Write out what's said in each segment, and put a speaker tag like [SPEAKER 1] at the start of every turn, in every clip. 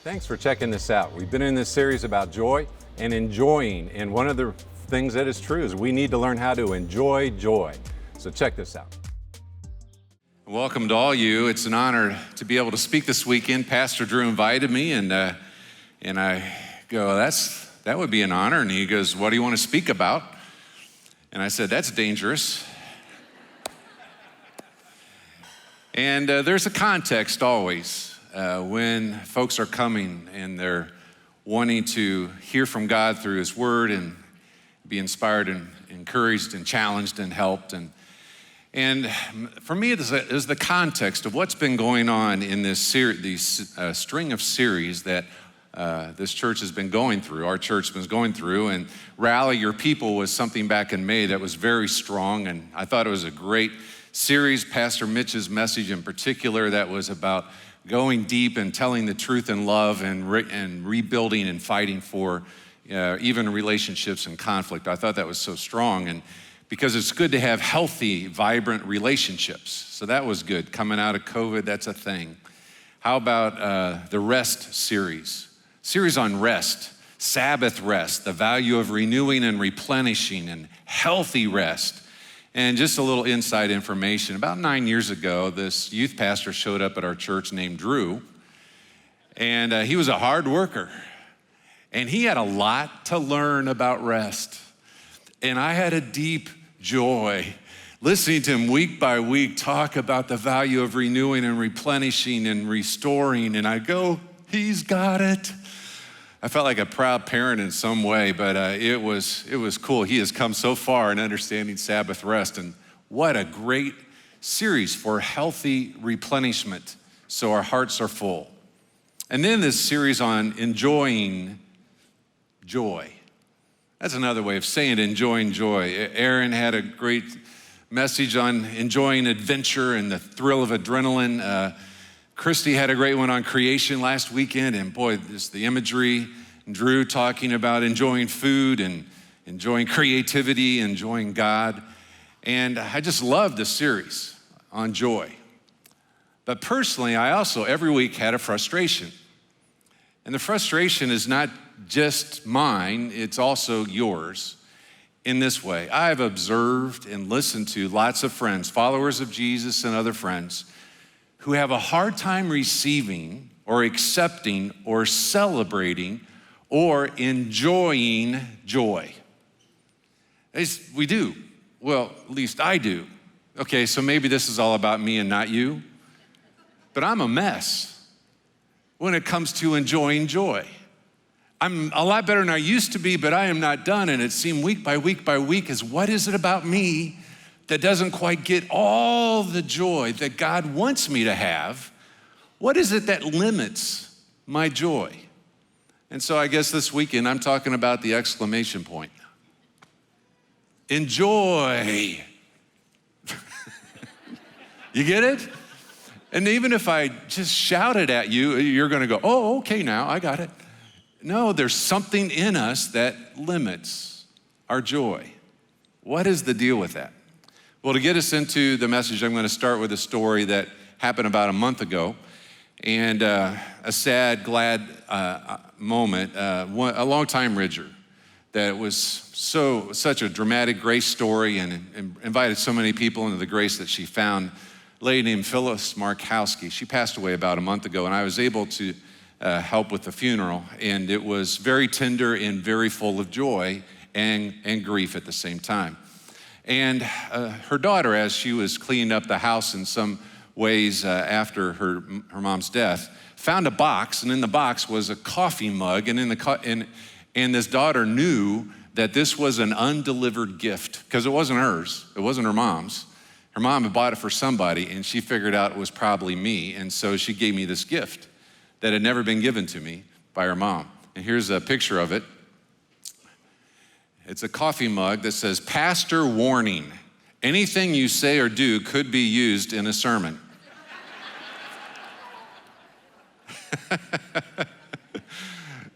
[SPEAKER 1] Thanks for checking this out. We've been in this series about joy and enjoying, and one of the things that is true is we need to learn how to enjoy joy. So check this out. Welcome to all you. It's an honor to be able to speak this weekend. Pastor Drew invited me, and I go, that would be an honor. And he goes, what do you want to speak about? And I said, that's dangerous. And there's a context always. When folks are coming and they're wanting to hear from God through His Word and be inspired and encouraged and challenged and helped. And for me, it is the context of what's been going on in this string of series that this church has been going through, our church has been going through. And Rally Your People was something back in May that was very strong, and I thought it was a great series. Pastor Mitch's message in particular that was about going deep and telling the truth in love and rebuilding and fighting for even relationships and conflict. I thought that was so strong, and because it's good to have healthy, vibrant relationships. So that was good. Coming out of COVID, that's a thing. How about the rest series? Series on rest, Sabbath rest, the value of renewing and replenishing and healthy rest. And just a little inside information. About 9 years ago, this youth pastor showed up at our church named Drew, and he was a hard worker, and he had a lot to learn about rest. And I had a deep joy listening to him week by week talk about the value of renewing and replenishing and restoring, and I go, he's got it. I felt like a proud parent in some way, but it was cool. He has come so far in understanding Sabbath rest, and what a great series for healthy replenishment so our hearts are full. And then this series on enjoying joy. That's another way of saying it, enjoying joy. Aaron had a great message on enjoying adventure and the thrill of adrenaline. Christy had a great one on creation last weekend, and boy, just the imagery. Drew talking about enjoying food and enjoying creativity, enjoying God. And I just love this series on joy. But personally, I also every week had a frustration. And the frustration is not just mine, it's also yours in this way. I've observed and listened to lots of friends, followers of Jesus and other friends, who have a hard time receiving or accepting or celebrating or enjoying joy. We do. Well, at least I do. Okay, so maybe this is all about me and not you, but I'm a mess when it comes to enjoying joy. I'm a lot better than I used to be, but I am not done, and it seemed week by week by week is what is it about me that doesn't quite get all the joy that God wants me to have? What is it that limits my joy? And so I guess this weekend I'm talking about the exclamation point. Enjoy. You get it? And even if I just shouted at you, you're gonna go, oh, okay now, I got it. No, there's something in us that limits our joy. What is the deal with that? Well, to get us into the message, I'm going to start with a story that happened about a month ago, and a sad, glad moment. A long-time Ridger that was such a dramatic grace story and invited so many people into the grace that she found. A lady named Phyllis Markowski. She passed away about a month ago, and I was able to help with the funeral, and it was very tender and very full of joy and grief at the same time. And her daughter, as she was cleaning up the house in some ways after her mom's death, found a box, and in the box was a coffee mug, and this daughter knew that this was an undelivered gift, because it wasn't hers, it wasn't her mom's. Her mom had bought it for somebody, and she figured out it was probably me, and so she gave me this gift that had never been given to me by her mom. And here's a picture of it. It's a coffee mug that says, "Pastor warning, anything you say or do could be used in a sermon."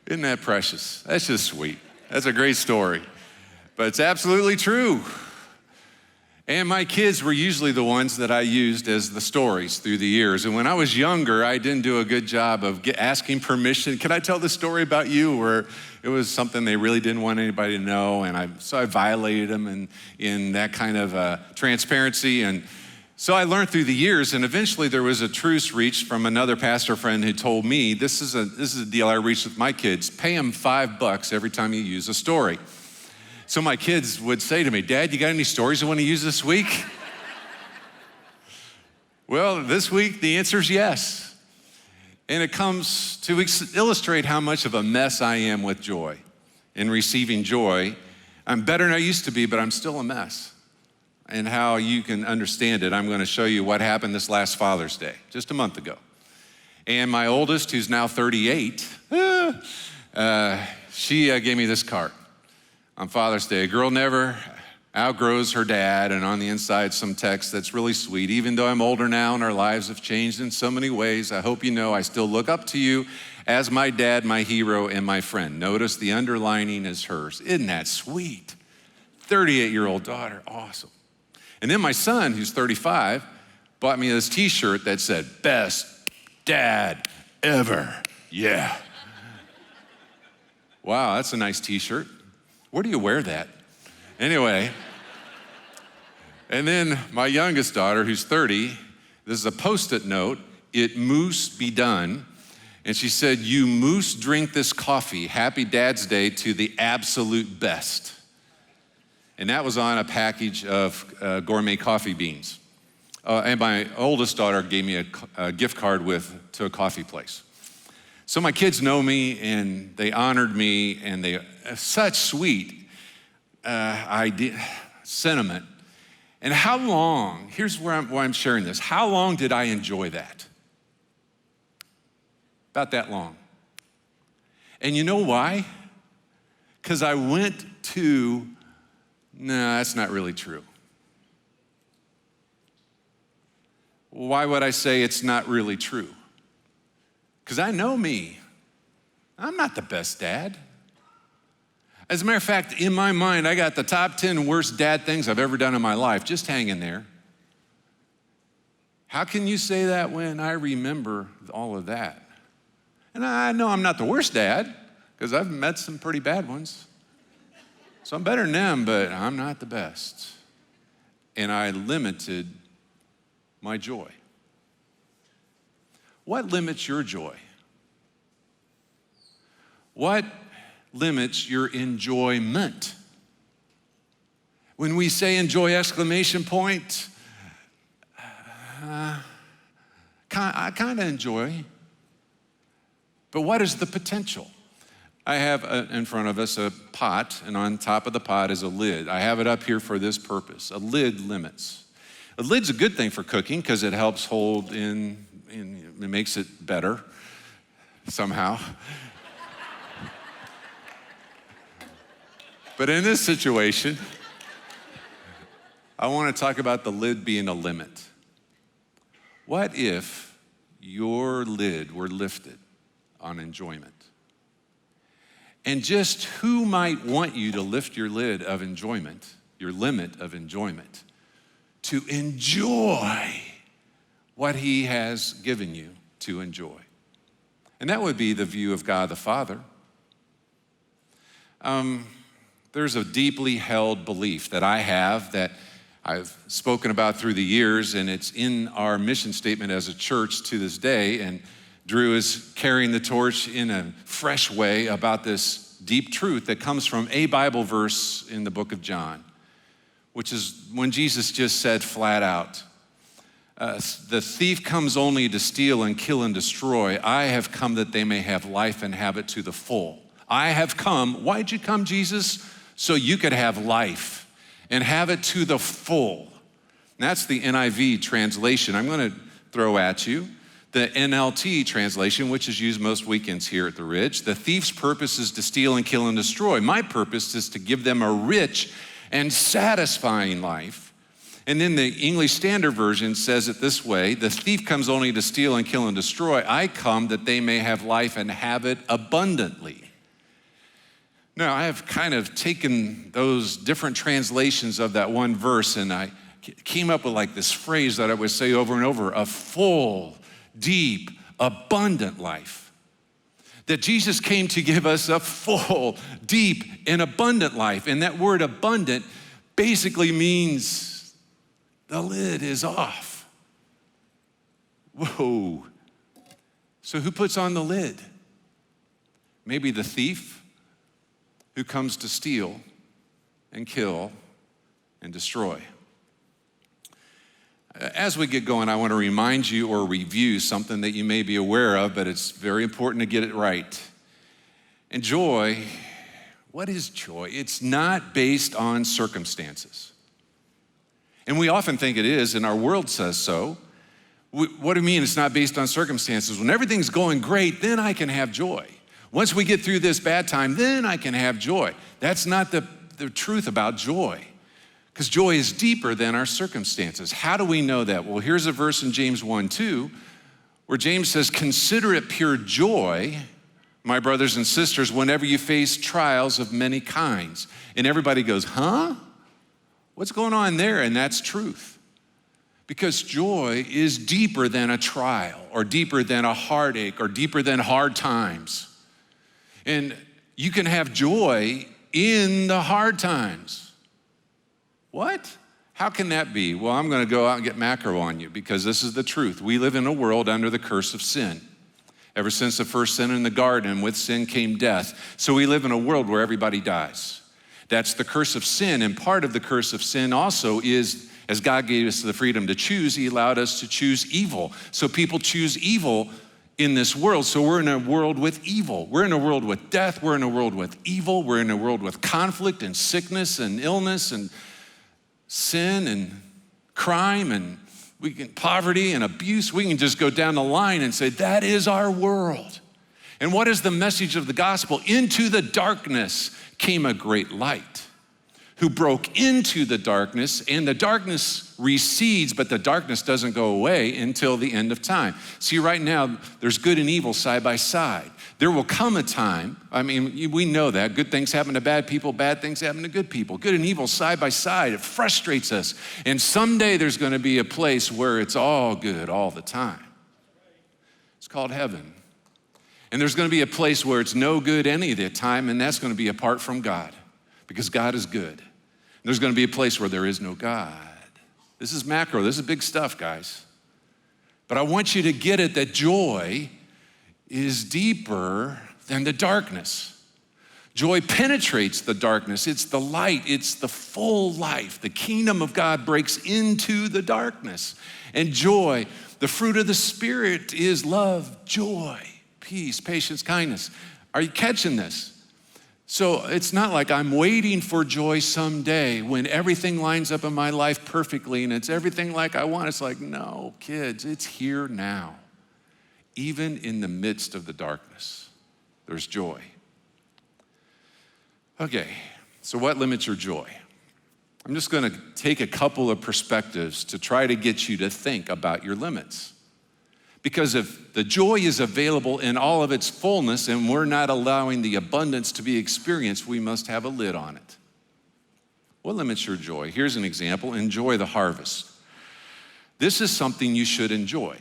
[SPEAKER 1] Isn't that precious? That's just sweet. That's a great story. But it's absolutely true. And my kids were usually the ones that I used as the stories through the years. And when I was younger, I didn't do a good job of asking permission. Can I tell the story about you? Where it was something they really didn't want anybody to know. And so I violated them in that kind of transparency. And so I learned through the years, and eventually there was a truce reached from another pastor friend who told me, this is a deal I reached with my kids, pay them $5 every time you use a story. So my kids would say to me, Dad, you got any stories you want to use this week? Well, this week the answer is yes. And it comes to illustrate how much of a mess I am with joy. In receiving joy, I'm better than I used to be, but I'm still a mess. And how you can understand it, I'm going to show you what happened this last Father's Day, just a month ago. And my oldest, who's now 38, she gave me this card. On Father's Day, a girl never outgrows her dad, and on the inside some text that's really sweet. Even though I'm older now and our lives have changed in so many ways, I hope you know I still look up to you as my dad, my hero, and my friend. Notice the underlining is hers. Isn't that sweet? 38-year-old daughter, awesome. And then my son, who's 35, bought me this t-shirt that said, best dad ever, yeah. Wow, that's a nice t-shirt. Where do you wear that? Anyway, and then my youngest daughter, who's 30, this is a Post-it note, it moose be done. And she said, you moose drink this coffee, happy Dad's Day to the absolute best. And that was on a package of gourmet coffee beans. And my oldest daughter gave me a gift card to a coffee place. So my kids know me, and they honored me, and they such sweet sentiment. And how long? Here's why I'm sharing this. How long did I enjoy that? About that long. And you know why? Because I went to, no, that's not really true. Why would I say it's not really true? Because I know me. I'm not the best dad. As a matter of fact, in my mind, I got the top 10 worst dad things I've ever done in my life, just hanging there. How can you say that when I remember all of that? And I know I'm not the worst dad, because I've met some pretty bad ones. So I'm better than them, but I'm not the best. And I limited my joy. What limits your joy? What limits your enjoyment? When we say enjoy exclamation point, I kind of enjoy, but what is the potential? I have in front of us a pot, and on top of the pot is a lid. I have it up here for this purpose. A lid limits. A lid's a good thing for cooking because it helps hold in, it makes it better somehow. But in this situation, I want to talk about the lid being a limit. What if your lid were lifted on enjoyment? And just who might want you to lift your lid of enjoyment, your limit of enjoyment, to enjoy what he has given you to enjoy? And that would be the view of God the Father. There's a deeply held belief that I have that I've spoken about through the years, and it's in our mission statement as a church to this day, and Drew is carrying the torch in a fresh way about this deep truth that comes from a Bible verse in the book of John, which is when Jesus just said flat out, the thief comes only to steal and kill and destroy. I have come that they may have life and have it to the full. I have come, why'd you come, Jesus? So you could have life and have it to the full. And that's the NIV translation. I'm going to throw at you the NLT translation, which is used most weekends here at the Ridge. The thief's purpose is to steal and kill and destroy. My purpose is to give them a rich and satisfying life. And then the English Standard Version says it this way: the thief comes only to steal and kill and destroy. I come that they may have life and have it abundantly. Now, I have kind of taken those different translations of that one verse, and I came up with like this phrase that I would say over and over, a full, deep, abundant life. That Jesus came to give us a full, deep, and abundant life. And that word abundant basically means the lid is off. Whoa. So who puts on the lid? Maybe the thief who comes to steal and kill and destroy. As we get going, I want to remind you or review something that you may be aware of, but it's very important to get it right. And joy, what is joy? It's not based on circumstances. And we often think it is, and our world says so. What do you mean it's not based on circumstances? When everything's going great, then I can have joy. Once we get through this bad time, then I can have joy. That's not the truth about joy, because joy is deeper than our circumstances. How do we know that? Well, here's a verse in James 1:2, where James says, "Consider it pure joy, my brothers and sisters, whenever you face trials of many kinds." And everybody goes, huh? What's going on there? And that's truth. Because joy is deeper than a trial, or deeper than a heartache, or deeper than hard times. And you can have joy in the hard times. What? How can that be? Well, I'm going to go out and get macro on you, because this is the truth. We live in a world under the curse of sin. Ever since the first sin in the garden, with sin came death. So we live in a world where everybody dies. That's the curse of sin. And part of the curse of sin also is, as God gave us the freedom to choose, he allowed us to choose evil. So people choose evil in this world. So we're in a world with evil. We're in a world with death. We're in a world with evil. We're in a world with conflict and sickness and illness and sin and crime and poverty and abuse. We can just go down the line and say, that is our world. And what is the message of the gospel? Into the darkness came a great light, who broke into the darkness, and the darkness recedes, but the darkness doesn't go away until the end of time. See, right now, there's good and evil side by side. There will come a time, we know that. Good things happen to bad people, bad things happen to good people. Good and evil side by side. It frustrates us. And someday there's going to be a place where it's all good all the time. It's called heaven. And there's going to be a place where it's no good any of the time, and that's going to be apart from God, because God is good. There's going to be a place where there is no God. This is macro. This is big stuff, guys. But I want you to get it that joy is deeper than the darkness. Joy penetrates the darkness. It's the light. It's the full life. The kingdom of God breaks into the darkness. And joy, the fruit of the Spirit, is love, joy, peace, patience, kindness. Are you catching this? So it's not like I'm waiting for joy someday when everything lines up in my life perfectly and it's everything like I want. It's like, no, kids, it's here now. Even in the midst of the darkness, there's joy. Okay, so what limits your joy? I'm just gonna take a couple of perspectives to try to get you to think about your limits. Because if the joy is available in all of its fullness and we're not allowing the abundance to be experienced, we must have a lid on it. What limits your joy? Here's an example. Enjoy the harvest. This is something you should enjoy.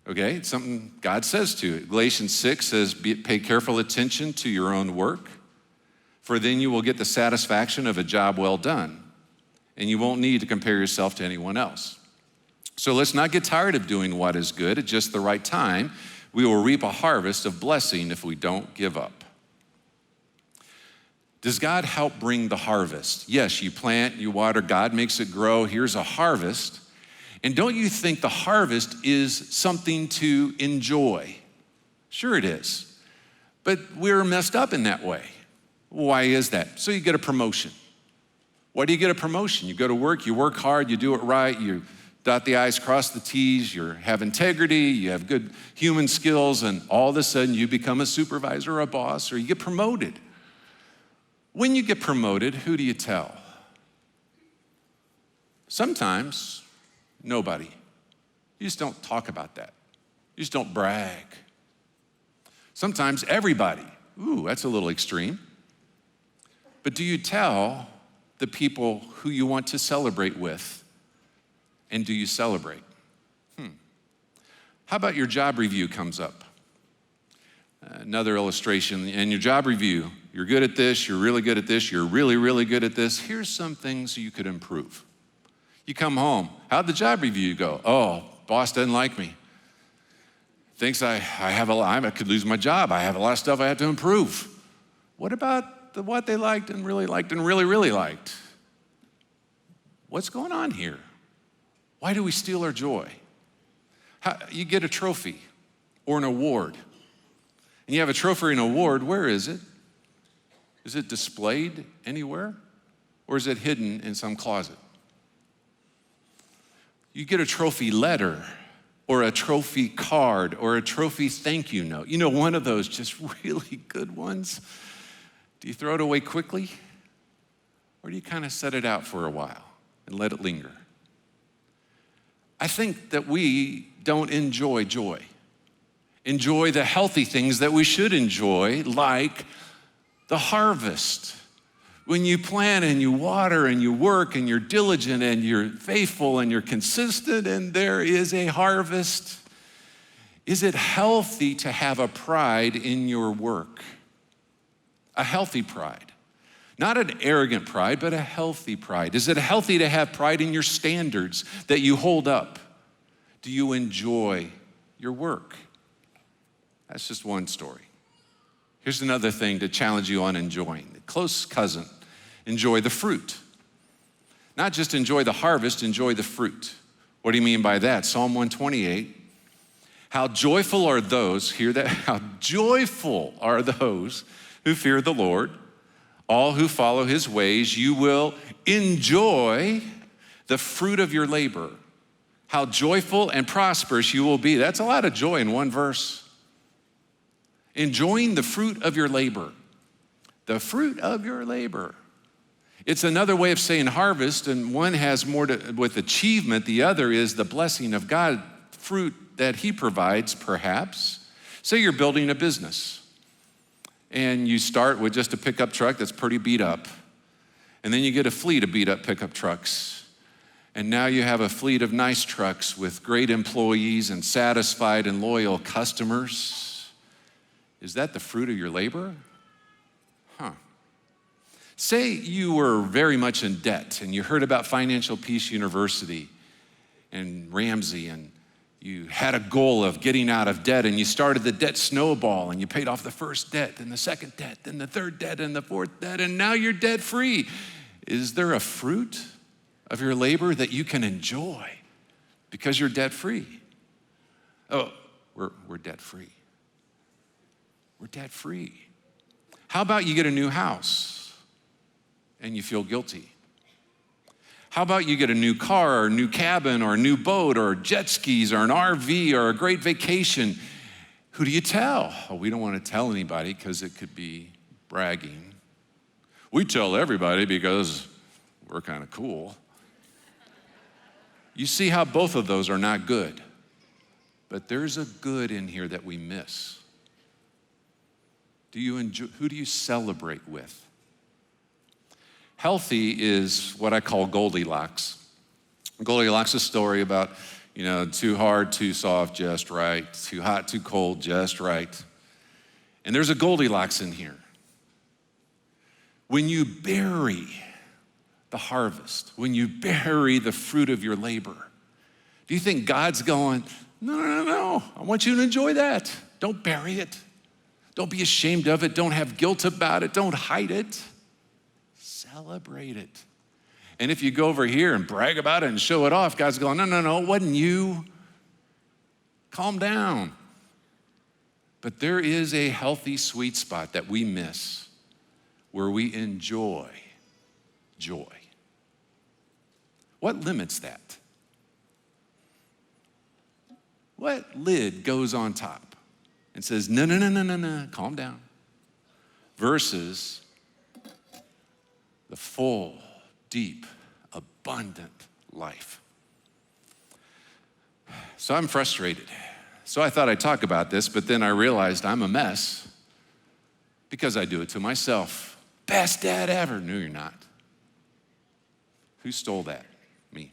[SPEAKER 1] Okay, it's something God says to it. Galatians 6 says, pay careful attention to your own work, for then you will get the satisfaction of a job well done, and you won't need to compare yourself to anyone else. So let's not get tired of doing what is good. At just the right time, we will reap a harvest of blessing if we don't give up. Does God help bring the harvest? Yes, you plant, you water, God makes it grow. Here's a harvest. And don't you think the harvest is something to enjoy? Sure it is. But we're messed up in that way. Why is that? So you get a promotion. Why do you get a promotion? You go to work, you work hard, you do it right, you dot the I's, cross the T's, you have integrity, you have good human skills, and all of a sudden you become a supervisor or a boss, or you get promoted. When you get promoted, who do you tell? Sometimes, nobody. You just don't talk about that. You just don't brag. Sometimes everybody. Ooh, that's a little extreme. But do you tell the people who you want to celebrate with And do you celebrate? How about your job review comes up? Another illustration. In your job review, you're good at this, you're really good at this, you're really, really good at this. Here's some things you could improve. You come home. How'd the job review go? Oh, boss doesn't like me. Thinks I could lose my job. I have a lot of stuff I have to improve. What about what they liked and really really liked? What's going on here? Why do we steal our joy? You get a trophy or an award. And you have a trophy or an award, where is it? Is it displayed anywhere? Or is it hidden in some closet? You get a trophy letter or a trophy card or a trophy thank you note. You know, one of those just really good ones. Do you throw it away quickly? Or do you kind of set it out for a while and let it linger? I think that we don't enjoy joy. Enjoy the healthy things that we should enjoy, like the harvest. When you plant and you water and you work and you're diligent and you're faithful and you're consistent and there is a harvest, is it healthy to have a pride in your work? A healthy pride. Not an arrogant pride, but a healthy pride. Is it healthy to have pride in your standards that you hold up? Do you enjoy your work? That's just one story. Here's another thing to challenge you on enjoying. The close cousin, enjoy the fruit. Not just enjoy the harvest, enjoy the fruit. What do you mean by that? Psalm 128. How joyful are those, hear that? How joyful are those who fear the Lord, all who follow his ways. You will enjoy the fruit of your labor. How joyful and prosperous you will be. That's a lot of joy in one verse. Enjoying the fruit of your labor. The fruit of your labor. It's another way of saying harvest, and one has more to with achievement. The other is the blessing of God, fruit that he provides, perhaps. Say you're building a business, and you start with just a pickup truck that's pretty beat up, and then you get a fleet of beat up pickup trucks, and now you have a fleet of nice trucks with great employees and satisfied and loyal customers. Is that the fruit of your labor? Say you were very much in debt and you heard about Financial Peace University and Ramsey, and you had a goal of getting out of debt, and you started the debt snowball and you paid off the first debt, then the second debt, then the third debt, and the fourth debt, and now you're debt free. Is there a fruit of your labor that you can enjoy because you're debt free? Oh, we're debt free. We're debt free. How about you get a new house and you feel guilty? How about you get a new car or a new cabin or a new boat or jet skis or an RV or a great vacation? Who do you tell? Oh, we don't want to tell anybody because it could be bragging. We tell everybody because we're kind of cool. You see how both of those are not good. But there's a good in here that we miss. Who do you celebrate with? Healthy is what I call Goldilocks. Goldilocks is a story about, too hard, too soft, just right, too hot, too cold, just right. And there's a Goldilocks in here. When you bury the harvest, when you bury the fruit of your labor, do you think God's going, no, I want you to enjoy that. Don't bury it. Don't be ashamed of it. Don't have guilt about it. Don't hide it. Celebrate it. And if you go over here and brag about it and show it off, God's going, no, it wasn't you. Calm down. But there is a healthy sweet spot that we miss where we enjoy joy. What limits that? What lid goes on top and says, no, calm down, versus the full, deep, abundant life? So I'm frustrated. So I thought I'd talk about this, but then I realized I'm a mess because I do it to myself. Best dad ever. No, you're not. Who stole that? Me.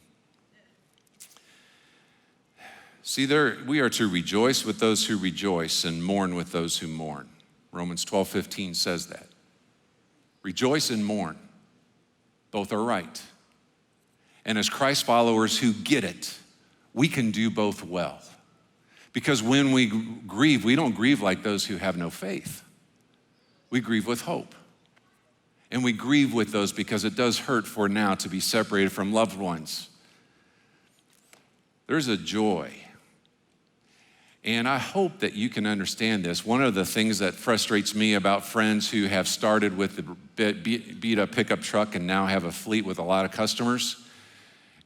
[SPEAKER 1] See, we are to rejoice with those who rejoice and mourn with those who mourn. Romans 12:15 says that. Rejoice and mourn. Both are right. And as Christ followers who get it, we can do both well. Because when we grieve, we don't grieve like those who have no faith. We grieve with hope. And we grieve with those because it does hurt for now to be separated from loved ones. There's a joy. And I hope that you can understand this. One of the things that frustrates me about friends who have started with the beat up pickup truck and now have a fleet with a lot of customers,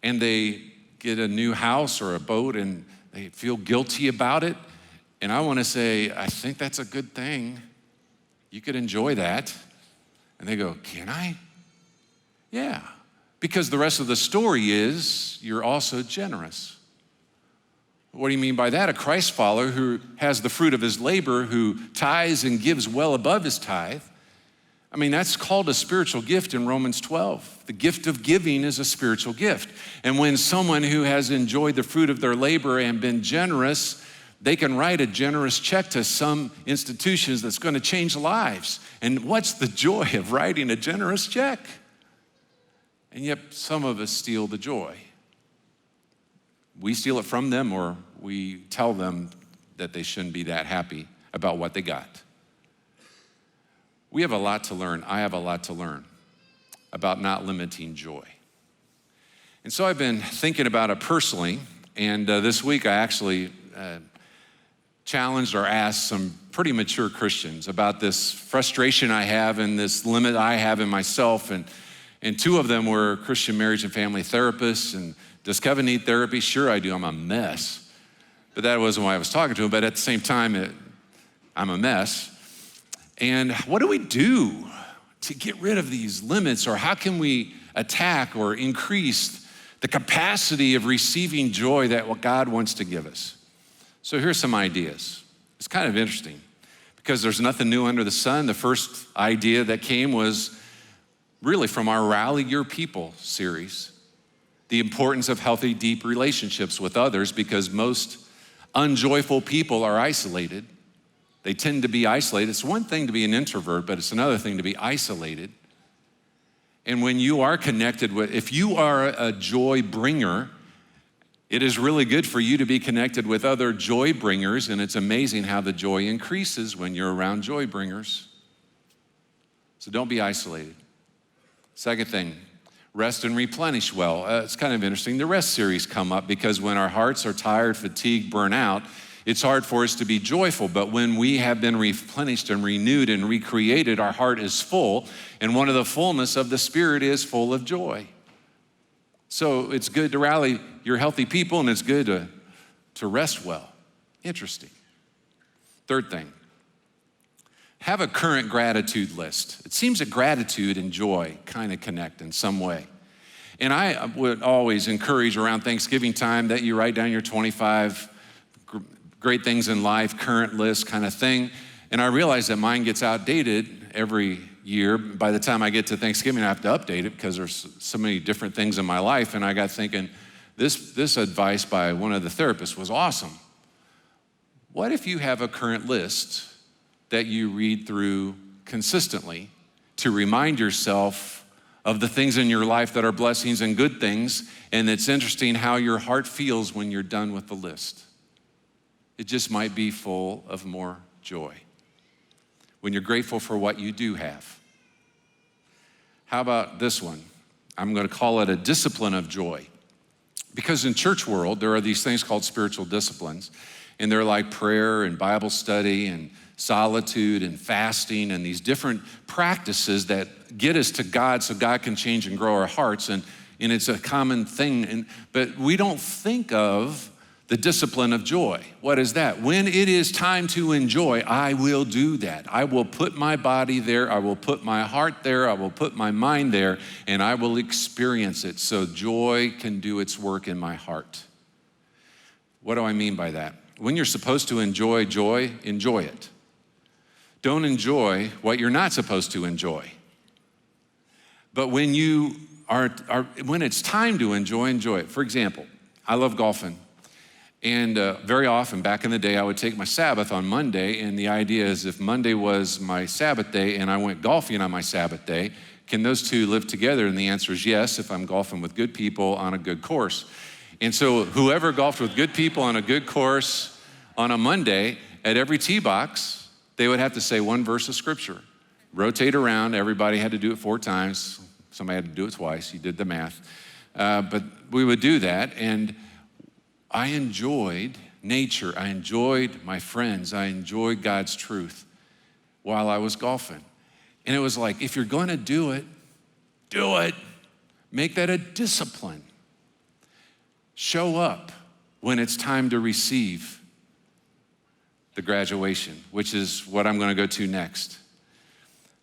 [SPEAKER 1] and they get a new house or a boat and they feel guilty about it. And I want to say, I think that's a good thing. You could enjoy that. And they go, can I? Yeah, because the rest of the story is you're also generous. What do you mean by that? A Christ follower who has the fruit of his labor, who tithes and gives well above his tithe. I mean, that's called a spiritual gift in Romans 12. The gift of giving is a spiritual gift. And when someone who has enjoyed the fruit of their labor and been generous, they can write a generous check to some institutions that's going to change lives. And what's the joy of writing a generous check? And yet some of us steal the joy. We steal it from them, or we tell them that they shouldn't be that happy about what they got. We have a lot to learn. I have a lot to learn about not limiting joy. And so I've been thinking about it personally, and this week I actually challenged or asked some pretty mature Christians about this frustration I have and this limit I have in myself. And two of them were Christian marriage and family therapists. And does Kevin need therapy? Sure I do, I'm a mess. But that wasn't why I was talking to him, but at the same time, I'm a mess. And what do we do to get rid of these limits, or how can we attack or increase the capacity of receiving joy that what God wants to give us? So here's some ideas. It's kind of interesting because there's nothing new under the sun. The first idea that came was really from our Rally Your People series. The importance of healthy, deep relationships with others, because most unjoyful people are isolated. They tend to be isolated. It's one thing to be an introvert, but it's another thing to be isolated. And when you are connected with, if you are a joy bringer, it is really good for you to be connected with other joy bringers, and it's amazing how the joy increases when you're around joy bringers. So don't be isolated. Second thing, rest and replenish well. It's kind of interesting. The rest series come up because when our hearts are tired, fatigued, burnt out, it's hard for us to be joyful. But when we have been replenished and renewed and recreated, our heart is full. And one of the fullness of the Spirit is full of joy. So it's good to rally your healthy people, and it's good to rest well. Interesting. Third thing, have a current gratitude list. It seems that gratitude and joy kind of connect in some way. And I would always encourage around Thanksgiving time that you write down your 25 great things in life, current list kind of thing. And I realize that mine gets outdated every year. By the time I get to Thanksgiving, I have to update it because there's so many different things in my life. And I got thinking, this advice by one of the therapists was awesome. What if you have a current list that you read through consistently to remind yourself of the things in your life that are blessings and good things? And it's interesting how your heart feels when you're done with the list. It just might be full of more joy when you're grateful for what you do have. How about this one? I'm going to call it a discipline of joy. Because in church world, there are these things called spiritual disciplines, and they're like prayer and Bible study and solitude and fasting and these different practices that get us to God so God can change and grow our hearts, and it's a common thing. But we don't think of the discipline of joy. What is that? When it is time to enjoy, I will do that. I will put my body there. I will put my heart there. I will put my mind there, and I will experience it so joy can do its work in my heart. What do I mean by that? When you're supposed to enjoy joy, enjoy it. Don't enjoy what you're not supposed to enjoy. But when you when it's time to enjoy it. For example, I love golfing. And very often, back in the day, I would take my Sabbath on Monday, and the idea is if Monday was my Sabbath day and I went golfing on my Sabbath day, can those two live together? And the answer is yes, if I'm golfing with good people on a good course. And so whoever golfed with good people on a good course on a Monday, at every tee box, they would have to say one verse of scripture. Rotate around, everybody had to do it 4 times. Somebody had to do it twice, you did the math. But we would do that, and I enjoyed nature. I enjoyed my friends. I enjoyed God's truth while I was golfing. And it was like, if you're gonna do it, do it. Make that a discipline. Show up when it's time to receive the graduation, which is what I'm gonna go to next.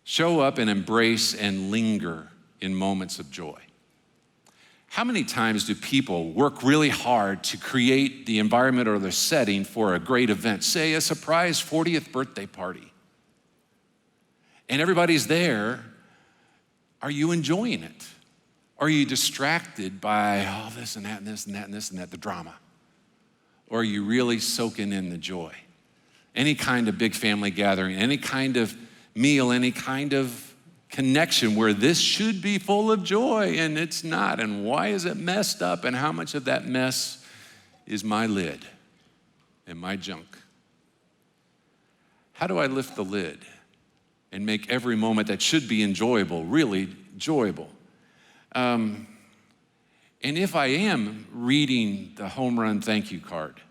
[SPEAKER 1] Show up and embrace and linger in moments of joy. How many times do people work really hard to create the environment or the setting for a great event? Say a surprise 40th birthday party. And everybody's there. Are you enjoying it? Are you distracted by this and that and this and that and this and that, the drama? Or are you really soaking in the joy? Any kind of big family gathering, any kind of meal, any kind of connection where this should be full of joy and it's not, and why is it messed up, and how much of that mess is my lid and my junk? How do I lift the lid and make every moment that should be enjoyable really enjoyable? And if I am reading the home run thank you card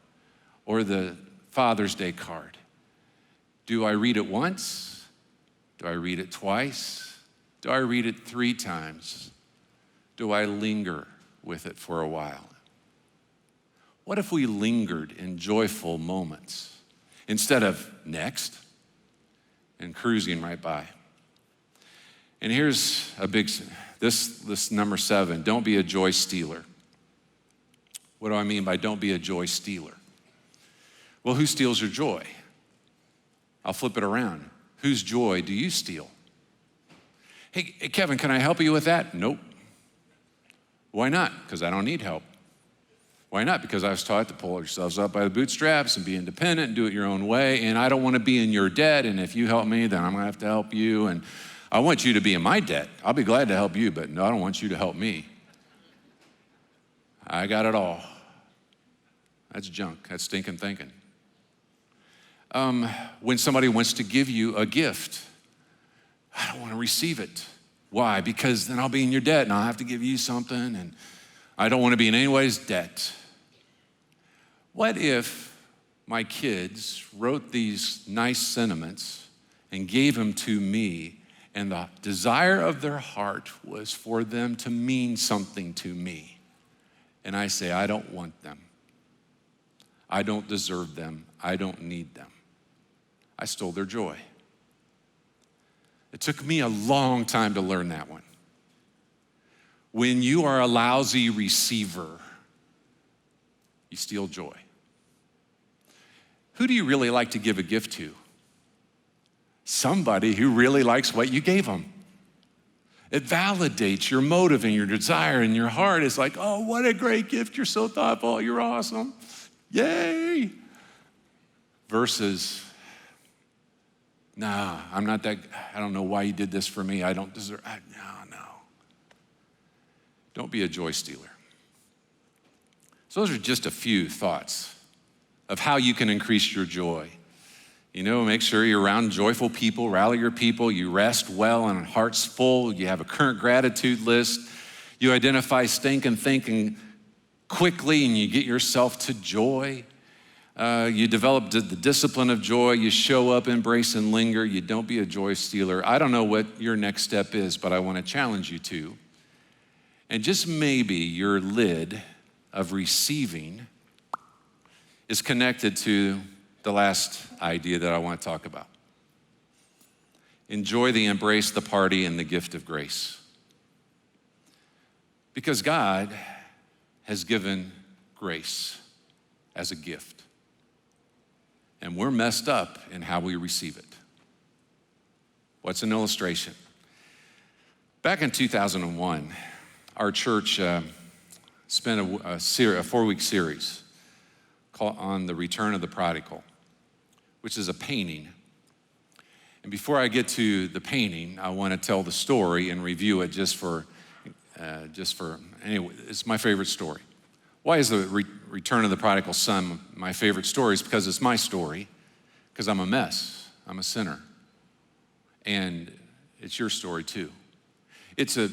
[SPEAKER 1] or the Father's Day card, do I read it once? Do I read it twice? Do I read it 3 times? Do I linger with it for a while? What if we lingered in joyful moments instead of next and cruising right by? And here's a big, this number 7, don't be a joy stealer. What do I mean by don't be a joy stealer? Well, who steals your joy? I'll flip it around. Whose joy do you steal? Hey, Kevin, can I help you with that? Nope. Why not? Because I don't need help. Why not? Because I was taught to pull yourselves up by the bootstraps and be independent and do it your own way, and I don't want to be in your debt, and if you help me, then I'm going to have to help you, and I want you to be in my debt. I'll be glad to help you, but no, I don't want you to help me. I got it all. That's junk. That's stinking thinking. When somebody wants to give you a gift, I don't want to receive it. Why? Because then I'll be in your debt and I'll have to give you something, and I don't want to be in anybody's debt. What if my kids wrote these nice sentiments and gave them to me, and the desire of their heart was for them to mean something to me? And I say, I don't want them. I don't deserve them. I don't need them. I stole their joy. It took me a long time to learn that one. When you are a lousy receiver, you steal joy. Who do you really like to give a gift to? Somebody who really likes what you gave them. It validates your motive and your desire, and your heart is like, oh, what a great gift. You're so thoughtful. You're awesome. Yay. Versus, nah, I'm not that, I don't know why you did this for me. I don't deserve, no. Don't be a joy stealer. So those are just a few thoughts of how you can increase your joy. You know, make sure you're around joyful people, rally your people, you rest well and heart's full, you have a current gratitude list, you identify stinking thinking quickly and you get yourself to joy. You develop the discipline of joy, you show up, embrace, and linger. You don't be a joy stealer. I don't know what your next step is, but I want to challenge you to. And just maybe your lid of receiving is connected to the last idea that I want to talk about. Enjoy the embrace, the party, and the gift of grace. Because God has given grace as a gift. And we're messed up in how we receive it. What's an illustration? Back in 2001, our church spent a 4-week series on the return of the prodigal, which is a painting. And before I get to the painting, I want to tell the story and review it anyway, it's my favorite story. Why is the return of the prodigal son my favorite story? It's because it's my story, because I'm a mess, I'm a sinner. And it's your story too. It's a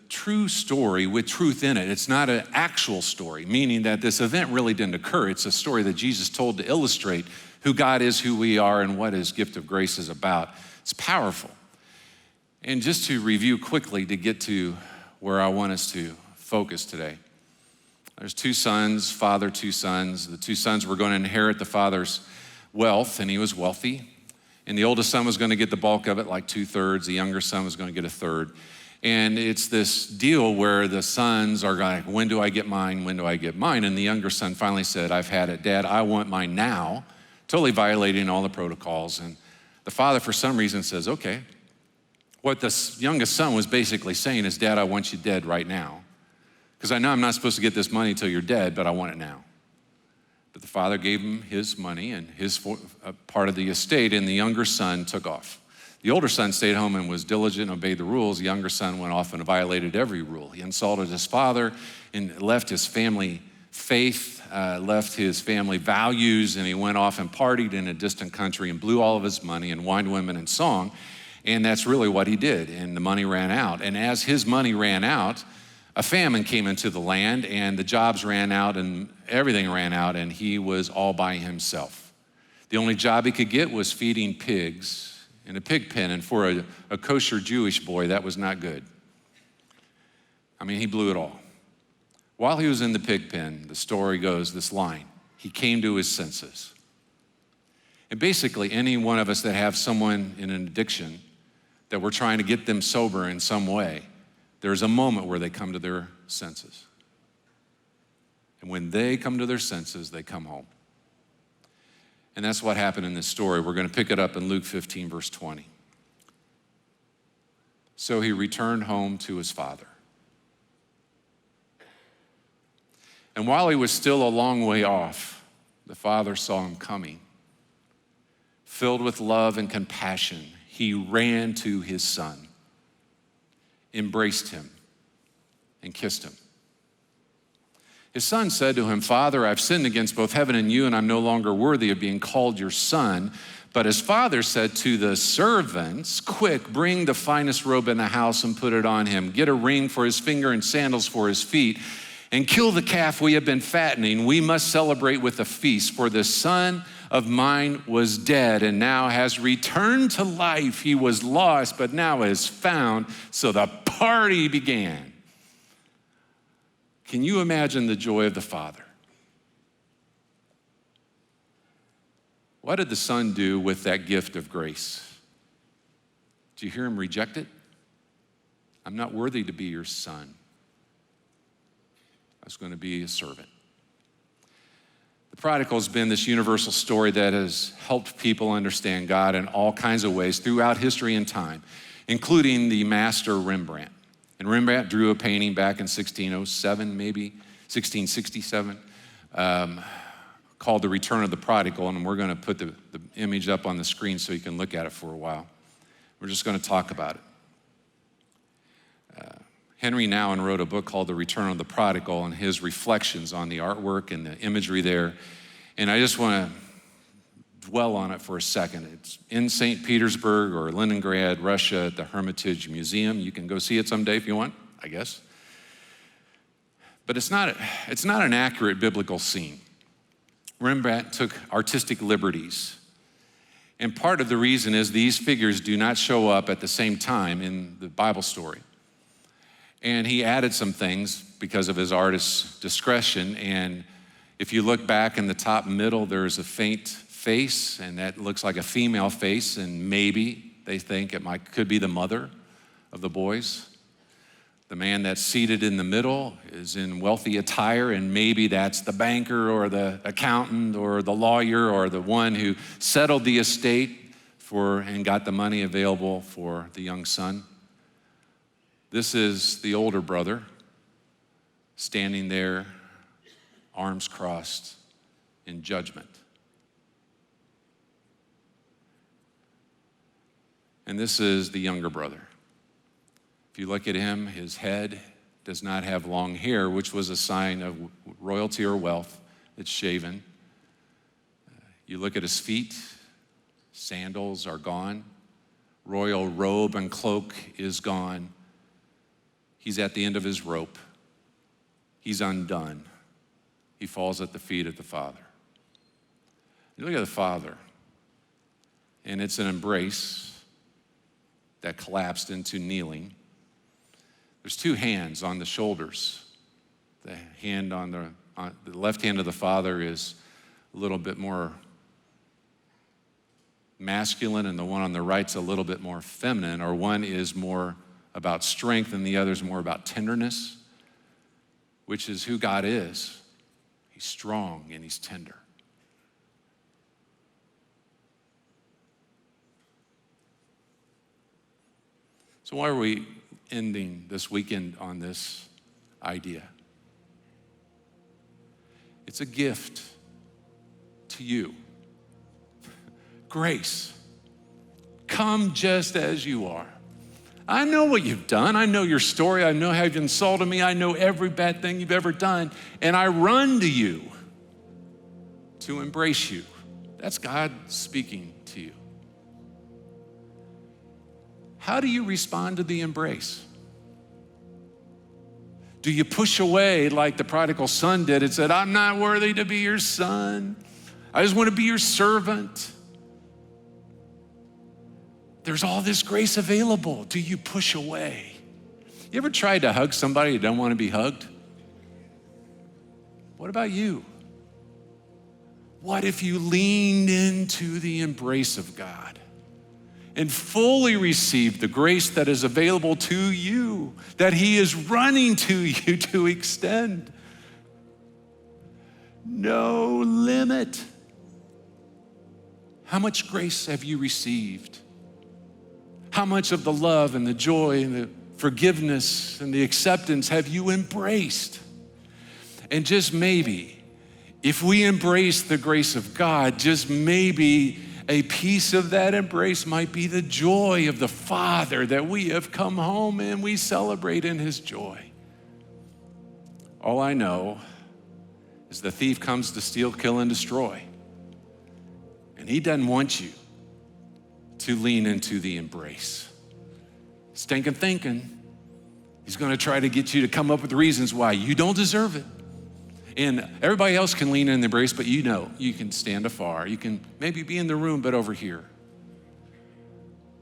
[SPEAKER 1] true story with truth in it. It's not an actual story, meaning that this event really didn't occur. It's a story that Jesus told to illustrate who God is, who we are, and what his gift of grace is about. It's powerful. And just to review quickly to get to where I want us to focus today. There's two sons, father, two sons. The two sons were going to inherit the father's wealth, and he was wealthy. And the oldest son was going to get the bulk of it, like 2/3. The younger son was going to get 1/3. And it's this deal where the sons are going, when do I get mine? When do I get mine? And the younger son finally said, I've had it, Dad, I want mine now, totally violating all the protocols. And the father, for some reason, says, okay. What the youngest son was basically saying is, Dad, I want you dead right now. Because I know I'm not supposed to get this money until you're dead, but I want it now. But the father gave him his money and his part of the estate, and the younger son took off. The older son stayed home and was diligent and obeyed the rules. The younger son went off and violated every rule. He insulted his father and left his family faith, left his family values, and he went off and partied in a distant country and blew all of his money in wine, women, and song. And that's really what he did, and the money ran out. And as his money ran out, a famine came into the land, and the jobs ran out, and everything ran out, and he was all by himself. The only job he could get was feeding pigs in a pig pen, and for a kosher Jewish boy, that was not good. I mean, he blew it all. While he was in the pig pen, the story goes this line, he came to his senses. And basically, any one of us that have someone in an addiction that we're trying to get them sober in some way, there's a moment where they come to their senses. And when they come to their senses, they come home. And that's what happened in this story. We're going to pick it up in Luke 15, verse 20. So he returned home to his father. And while he was still a long way off, the father saw him coming. Filled with love and compassion, he ran to his son, embraced him, and kissed him. His son said to him, Father, I've sinned against both heaven and you, and I'm no longer worthy of being called your son. But his father said to the servants, quick, bring the finest robe in the house and put it on him. Get a ring for his finger and sandals for his feet, and kill the calf we have been fattening. We must celebrate with a feast, for this son of mine was dead and now has returned to life. He was lost, but now is found. So the party began. Can you imagine the joy of the father? What did the son do with that gift of grace? Did you hear him reject it? I'm not worthy to be your son. I was going to be a servant. The prodigal has been this universal story that has helped people understand God in all kinds of ways throughout history and time, including the master Rembrandt. And Rembrandt drew a painting back in 1607, maybe 1667, called The Return of the Prodigal, and we're going to put the image up on the screen so you can look at it for a while. We're just going to talk about it. Henry Nouwen wrote a book called The Return of the Prodigal, and his reflections on the artwork and the imagery there. And I just want to dwell on it for a second. It's in St. Petersburg or Leningrad, Russia, at the Hermitage Museum. You can go see it someday if you want, I guess. But it's not an accurate biblical scene. Rembrandt took artistic liberties. And part of the reason is these figures do not show up at the same time in the Bible story. And he added some things because of his artist's discretion. And if you look back in the top middle, there's a faint face, and that looks like a female face, and maybe they think could be the mother of the boys. The man that's seated in the middle is in wealthy attire, and maybe that's the banker or the accountant or the lawyer or the one who settled the estate and got the money available for the young son. This is the older brother standing there, arms crossed, in judgment. And this is the younger brother. If you look at him, his head does not have long hair, which was a sign of royalty or wealth. It's shaven. You look at his feet, sandals are gone. Royal robe and cloak is gone. He's at the end of his rope. He's undone. He falls at the feet of the Father. You look at the Father, and it's an embrace that collapsed into kneeling. There's two hands on the shoulders. The hand on the left hand of the Father is a little bit more masculine, and the one on the right's a little bit more feminine, or one is more about strength and the other's more about tenderness, which is who God is. He's strong and he's tender. So why are we ending this weekend on this idea? It's a gift to you. Grace. Come just as you are. I know what you've done. I know your story. I know how you've insulted me. I know every bad thing you've ever done. And I run to you to embrace you. That's God speaking to you. How do you respond to the embrace? Do you push away like the prodigal son did and said, I'm not worthy to be your son. I just want to be your servant. There's all this grace available. Do you push away? You ever tried to hug somebody who don't want to be hugged? What about you? What if you leaned into the embrace of God and fully received the grace that is available to you, that He is running to you to extend? No limit. How much grace have you received? How much of the love and the joy and the forgiveness and the acceptance have you embraced? And just maybe, if we embrace the grace of God, just maybe a piece of that embrace might be the joy of the Father, that we have come home and we celebrate in His joy. All I know is the thief comes to steal, kill, and destroy. And he doesn't want you to lean into the embrace. Stinking thinking. He's going to try to get you to come up with reasons why you don't deserve it. And everybody else can lean in the embrace, but you know, you can stand afar. You can maybe be in the room, but over here.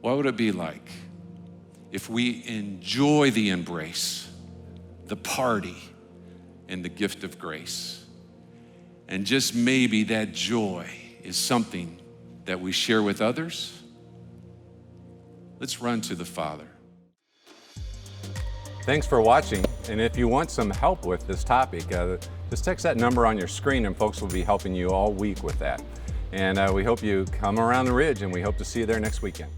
[SPEAKER 1] What would it be like if we enjoy the embrace, the party, and the gift of grace? And just maybe that joy is something that we share with others. Let's run to the Father.
[SPEAKER 2] Thanks for watching, and if you want some help with this topic, just text that number on your screen and folks will be helping you all week with that. And we hope you come around the Ridge, and we hope to see you there next weekend.